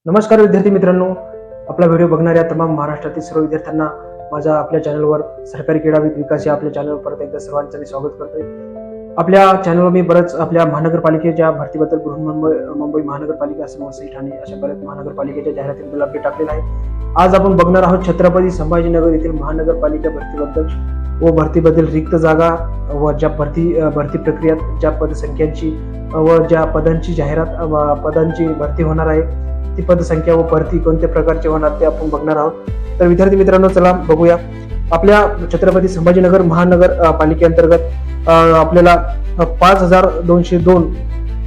नमस्कार विद्यार्थी मित्रांनो, आपला व्हिडिओ बघणाऱ्या तमाम महाराष्ट्रातील सर्व विद्यार्थ्यांना माझ्या आपल्या चॅनलवर सरकारी क्रीडा विकास या आपल्या चॅनलवर परत एकदा सर्वांचं मी स्वागत करतोय. आपल्या चॅनलवर मी बरंच आपल्या महानगरपालिकेच्या भरतीबद्दल, मुंबई महानगरपालिका असेल, वसई, ठाणे अशा बऱ्याच महानगरपालिकेच्या जाहिरातीबद्दल अपडेट टाकलेला आहे. आज आपण बघणार आहोत छत्रपती संभाजीनगर येथील महानगरपालिका भरतीबद्दल व भरतीबद्दल, रिक्त जागा व ज्या भरती प्रक्रियेत ज्या पदसंख्यांची व ज्या पदांची जाहिरात पदांची भरती होणार आहे, ती पदसंख्या व भरती कोणत्या प्रकारचे होणार ते आपण बघणार आहोत. तर विद्यार्थी मित्रांनो, चला बघूया. आपल्या छत्रपती संभाजीनगर महानगर पालिकेअंतर्गत आपल्याला 5202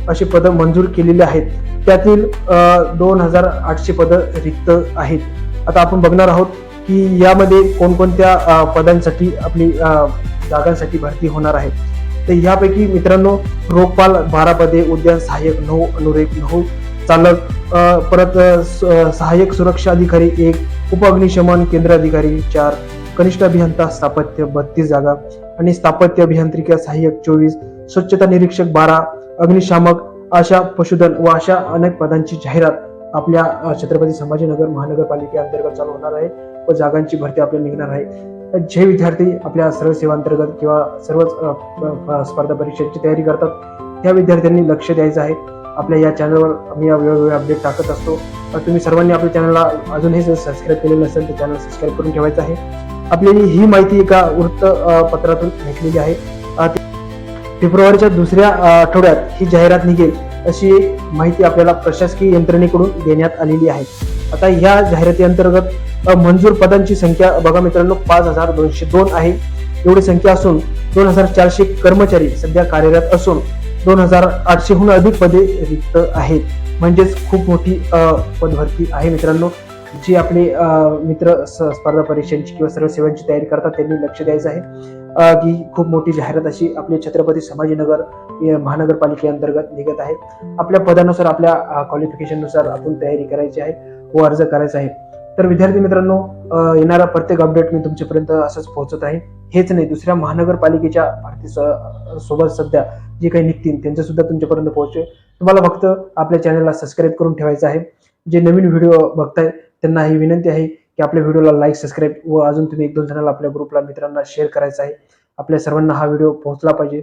अशी पदं मंजूर केलेली आहेत. त्यातील 2800 पदं रिक्त आहेत. आता आपण बघणार आहोत की यामध्ये कोणकोणत्या पदांसाठी आपली जागांसाठी भरती होणार आहे. तर यापैकी मित्रांनो, रोखपाल 12 पदे, उद्यान सहाय्यक 9, अनुरेख 9, चालक, परत सहाय्यक सुरक्षा अधिकारी 1, उप अग्निशमन केंद्र अधिकारी 4, कनिष्ठ अभियंता स्थापत्य 32 जागा आणि स्थापत्य अभियांत्रिका सहाय्यक 24, स्वच्छता निरीक्षक 12, अग्निशामक, अशा पशुधन व अशा अनेक पदांची जाहिरात आपल्या छत्रपती संभाजीनगर महानगरपालिकेअंतर्गत चालू होणार आहे व जागांची भरती आपल्याला निघणार आहे. जे विद्यार्थी आपल्या सर्व सेवांतर्गत किंवा सर्वच स्पर्धा परीक्षांची तयारी करतात, त्या विद्यार्थ्यांनी लक्ष द्यायचं आहे. आपल्या या चॅनलवर आम्ही वेगवेगळे अपडेट टाकत असतो. तुम्ही सर्वांनी आपल्या चॅनलला अजूनही जर सबस्क्राईब केलेलं असेल तर चॅनल सबस्क्राईब करून ठेवायचं आहे. आपल्याला ही माहिती एका वृत्तपत्रातून भेटलेली आहे. फेब्रुवारीच्या दुसऱ्या आठवड्यात ही जाहिरात निघेल अशी माहिती आपल्याला प्रशासकीय यंत्रणेकडून देण्यात आलेली आहे. आता ह्या जाहिराती अंतर्गत मंजूर पदांची संख्या बघा मित्रांनो, 5202 आहे. एवढी संख्या असून 2400 कर्मचारी सध्या कार्यरत असून 2800हून अधिक पदे रिक्त आहेत. म्हणजेच खूप मोठी पदभरती आहे मित्रांनो. जी आपले मित्र स्पर्धा परीक्षांची किंवा सर्व सेवांची तयारी करतात त्यांनी लक्ष द्यायचं आहे की खूप मोठी जाहिरात अशी आपली छत्रपती संभाजीनगर महानगरपालिकेअंतर्गत निघत आहे. आपल्या पदानुसार, आपल्या क्वालिफिकेशननुसार आपण तयारी करायची आहे व अर्ज करायचा आहे. तर विद्यार्थी मित्रांनो, येणारा प्रत्येक अपडेट मी तुमच्यापर्यंत असंच पोहोचत आहे. हेच नाही, दुसऱ्या महानगरपालिकेच्या भरती सोबत सध्या जे काही निघतील त्यांचं सुद्धा तुमच्यापर्यंत पोहोचेल. तुम्हाला फक्त आपल्या चॅनलला सबस्क्राईब करून ठेवायचं आहे. जे नवीन व्हिडिओ बघताय त्यांना ही विनंती आहे की आपल्या व्हिडिओला लाईक, सबस्क्राईब व अजून तुम्ही 1-2 जणांना आपल्या ग्रुपला, मित्रांना शेअर करायचं आहे. आपल्या सर्वांना हा व्हिडिओ पोहोचला पाहिजे.